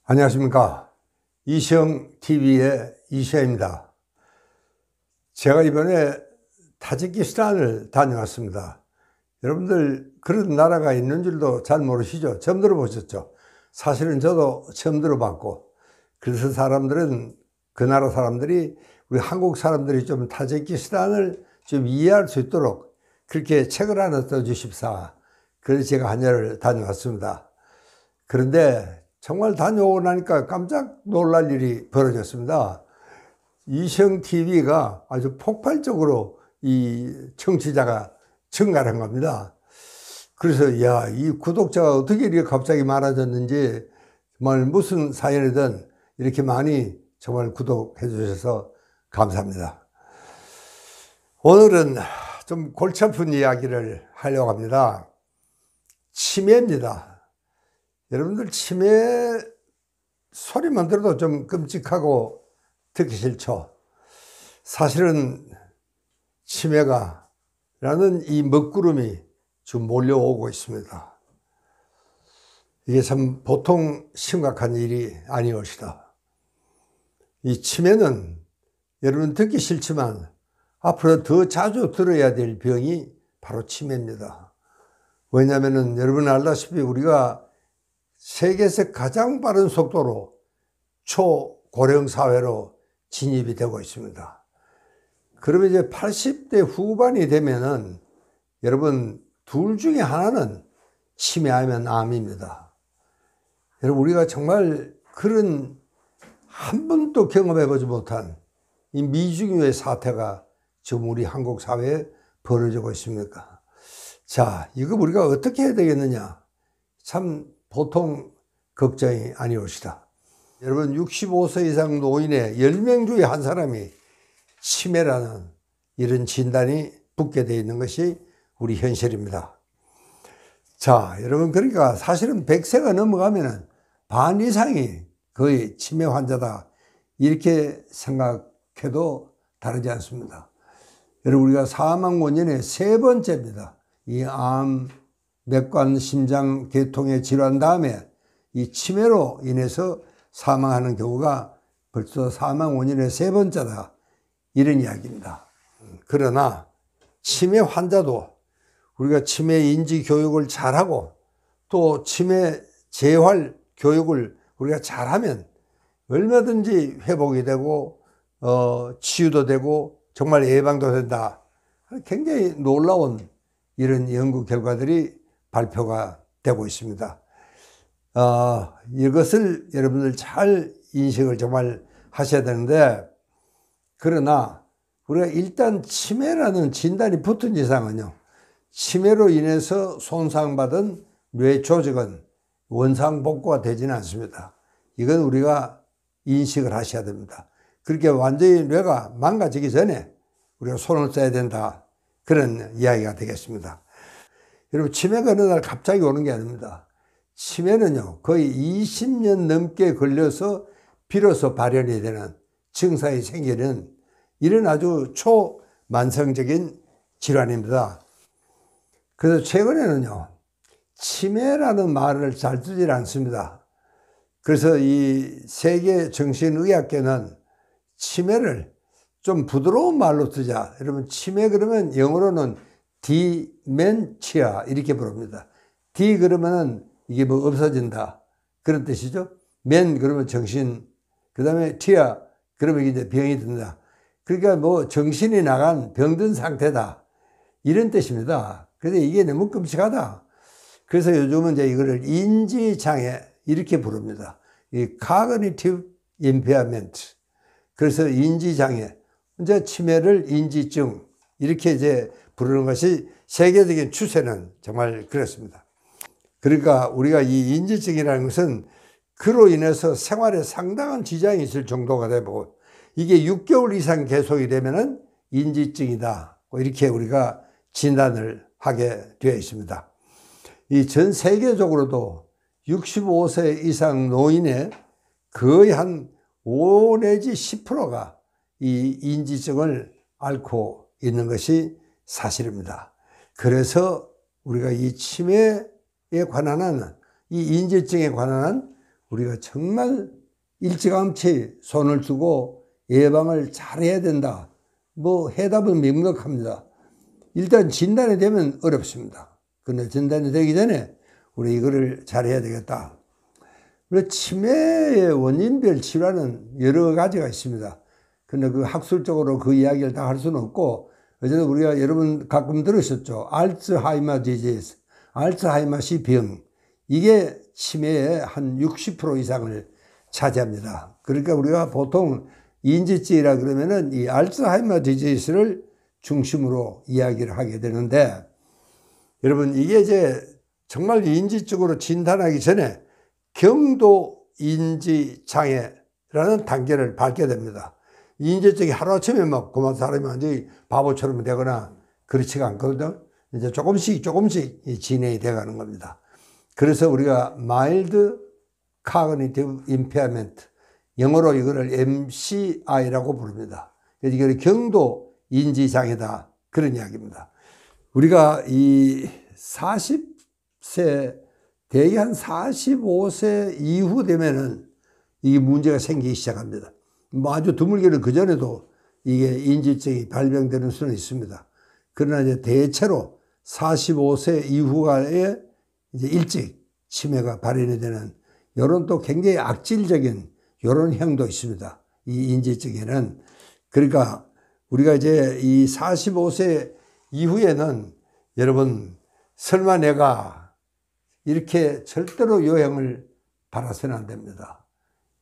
안녕하십니까. 이시영TV의 이시영입니다. 제가 이번에 타지키스탄을 다녀왔습니다. 여러분들 그런 나라가 있는 줄도 잘 모르시죠? 처음 들어보셨죠? 사실은 저도 처음 들어봤고, 그래서 사람들은, 그 나라 사람들이 우리 한국 사람들이 좀 타지키스탄을 좀 이해할 수 있도록 그렇게 책을 하나 써주십사. 그래서 제가 한여를 다녀왔습니다. 그런데 정말 다녀오고 나니까 깜짝 놀랄 일이 벌어졌습니다. 이시영TV가 아주 폭발적으로 이 청취자가 증가를 한 겁니다. 그래서 야, 이 구독자가 어떻게 이렇게 갑자기 많아졌는지, 정말 무슨 사연이든 이렇게 많이 정말 구독해 주셔서 감사합니다. 오늘은 좀 골치 아픈 이야기를 하려고 합니다. 치매입니다. 여러분들 치매 소리만 들어도 좀 끔찍하고 듣기 싫죠. 사실은 치매가 라는 이 먹구름이 지금 몰려오고 있습니다. 이게 참 보통 심각한 일이 아니옵시다. 이 치매는 여러분 듣기 싫지만 앞으로 더 자주 들어야 될 병이 바로 치매입니다. 왜냐하면 여러분 알다시피 우리가 세계에서 가장 빠른 속도로 초고령 사회로 진입이 되고 있습니다. 그러면 이제 80대 후반이 되면은 여러분 둘 중에 하나는 치매하면 암입니다. 여러분 우리가 정말 그런 한 번도 경험해 보지 못한 이 미중유의 사태가 지금 우리 한국 사회에 벌어지고 있습니까? 자, 이거 우리가 어떻게 해야 되겠느냐? 참 보통 걱정이 아니옵시다. 여러분 65세 이상 노인의 10명 중에 한 사람이 치매라는 이런 진단이 붙게 되어 있는 것이 우리 현실입니다. 자, 여러분 그러니까 사실은 100세가 넘어가면 반 이상이 거의 치매 환자다, 이렇게 생각해도 다르지 않습니다. 여러분 우리가 사망 원인의 세 번째입니다. 이 암, 맥관, 심장, 계통의 질환 다음에 이 치매로 인해서 사망하는 경우가 벌써 사망 원인의 세 번째다, 이런 이야기입니다. 그러나 치매 환자도 우리가 치매 인지 교육을 잘하고 또 치매 재활 교육을 우리가 잘하면 얼마든지 회복이 되고 치유도 되고 정말 예방도 된다. 굉장히 놀라운 이런 연구 결과들이 발표가 되고 있습니다. 이것을 여러분들 잘 인식을 정말 하셔야 되는데, 그러나 우리가 일단 치매라는 진단이 붙은 이상은요, 치매로 인해서 손상받은 뇌 조직은 원상복구가 되지는 않습니다. 이건 우리가 인식을 하셔야 됩니다. 그렇게 완전히 뇌가 망가지기 전에 우리가 손을 써야 된다, 그런 이야기가 되겠습니다. 여러분 치매가 어느 날 갑자기 오는 게 아닙니다. 치매는요 거의 20년 넘게 걸려서 비로소 발현이 되는, 증상이 생기는 이런 아주 초만성적인 질환입니다. 그래서 최근에는요 치매라는 말을 잘 쓰질 않습니다. 그래서 이 세계 정신의학계는 치매를 좀 부드러운 말로 쓰자. 여러분 치매 그러면 영어로는 디멘치아 이렇게 부릅니다. 디 그러면은 이게 뭐 없어진다, 그런 뜻이죠. 멘 그러면 정신, 그 다음에 티아 그러면 이제 병이 든다. 그러니까 뭐 정신이 나간 병든 상태다, 이런 뜻입니다. 그래서 이게 너무 끔찍하다. 그래서 요즘은 이제 이거를 인지장애 이렇게 부릅니다. 이 cognitive impairment. 그래서 인지장애, 이제 치매를 인지증 이렇게 이제 부르는 것이 세계적인 추세는 정말 그렇습니다. 그러니까 우리가 이 인지증이라는 것은 그로 인해서 생활에 상당한 지장이 있을 정도가 되고, 이게 6개월 이상 계속이 되면은 인지증이다, 이렇게 우리가 진단을 하게 되어 있습니다. 이 전 세계적으로도 65세 이상 노인의 거의 한 5 내지 10%가 이 인지증을 앓고 있는 것이 사실입니다. 그래서 우리가 이 치매에 관한 이 인지증에 관한 우리가 정말 일찌감치 손을 쓰고 예방을 잘해야 된다. 뭐 해답은 명확합니다. 일단 진단이 되면 어렵습니다. 그런데 진단이 되기 전에 우리 이거를 잘해야 되겠다. 우리 치매의 원인별 질환은 여러 가지가 있습니다. 근데 그 학술적으로 그 이야기를 다 할 수는 없고, 어제도 우리가 여러분 가끔 들으셨죠. 알츠하이머 디지즈, 알츠하이머시 병. 이게 치매의 한 60% 이상을 차지합니다. 그러니까 우리가 보통 인지증이라 그러면은 이 알츠하이머 디지즈를 중심으로 이야기를 하게 되는데, 여러분 이게 이제 정말 인지적으로 진단하기 전에 경도 인지장애라는 단계를 밟게 됩니다. 인지증이 하루아침에 막 그만 사람이 완전히 바보처럼 되거나 그렇지가 않거든요. 이제 조금씩 진행이 돼가는 겁니다. 그래서 우리가 mild cognitive impairment, 영어로 이거를 MCI라고 부릅니다. 그래서 이게 경도 인지장애다, 그런 이야기입니다. 우리가 이 40세, 대개 한 45세 이후 되면은 이 문제가 생기기 시작합니다. 뭐 아주 드물게는 그전에도 이게 인지증이 발병되는 수는 있습니다. 그러나 이제 대체로 45세 이후에 이제 일찍 치매가 발현이 되는 요런 또 굉장히 악질적인 요런 형도 있습니다. 이 인지증에는. 그러니까 우리가 이제 이 45세 이후에는 여러분 설마 내가 이렇게 절대로 요행을 바라서는 안 됩니다.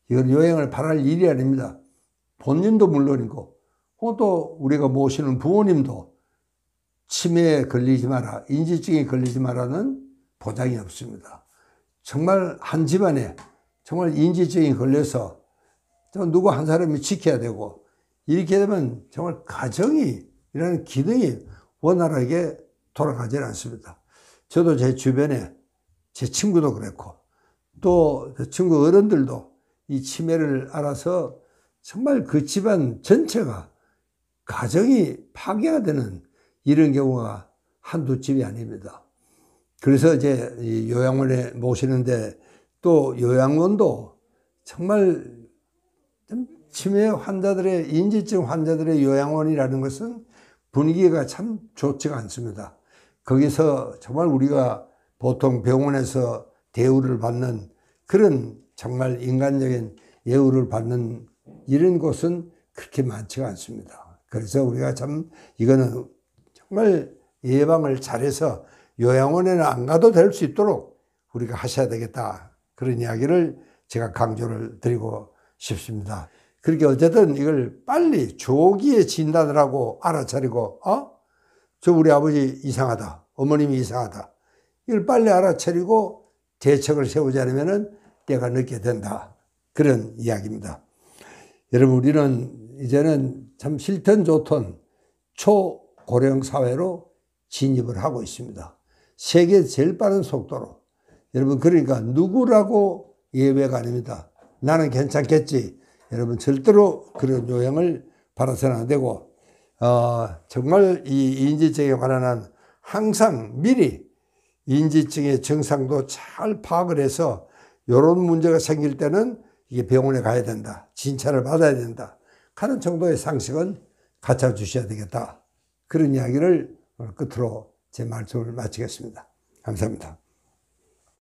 이건 요행을 바랄 일이 아닙니다. 본인도 물론이고 또 우리가 모시는 부모님도 치매에 걸리지 마라, 인지증에 걸리지 마라는 보장이 없습니다. 정말 한 집안에 정말 인지증이 걸려서 누구 한 사람이 지켜야 되고, 이렇게 되면 정말 가정이 이라는 기능이 원활하게 돌아가지 않습니다. 저도 제 주변에 제 친구도 그랬고 또 친구 어른들도 이 치매를 알아서 정말 그 집안 전체가 가정이 파괴가 되는 이런 경우가 한두 집이 아닙니다. 그래서 이제 이 요양원에 모시는데, 또 요양원도 정말 치매 환자들의, 인지증 환자들의 요양원이라는 것은 분위기가 참 좋지가 않습니다. 거기서 정말 우리가 보통 병원에서 대우를 받는 그런 정말 인간적인 예우를 받는 이런 곳은 그렇게 많지가 않습니다. 그래서 우리가 참 이거는 정말 예방을 잘해서 요양원에는 안 가도 될 수 있도록 우리가 하셔야 되겠다, 그런 이야기를 제가 강조를 드리고 싶습니다. 그렇게 어쨌든 이걸 빨리 조기에 진단을 하고 알아차리고, 저 우리 아버지 이상하다, 어머님이 이상하다, 이걸 빨리 알아차리고 대책을 세우지 않으면 때가 늦게 된다, 그런 이야기입니다. 여러분 우리는 이제는 참 싫든 좋든 초고령 사회로 진입을 하고 있습니다. 세계 제일 빠른 속도로. 여러분 그러니까 누구라고 예외가 아닙니다. 나는 괜찮겠지. 여러분 절대로 그런 요행을 바라서는 안 되고, 정말 이 인지증에 관한 항상 미리 인지증의 증상도 잘 파악을 해서 이런 문제가 생길 때는 이게 병원에 가야 된다, 진찰을 받아야 된다 하는 정도의 상식은 갖춰 주셔야 되겠다, 그런 이야기를 오늘 끝으로 제 말씀을 마치겠습니다. 감사합니다.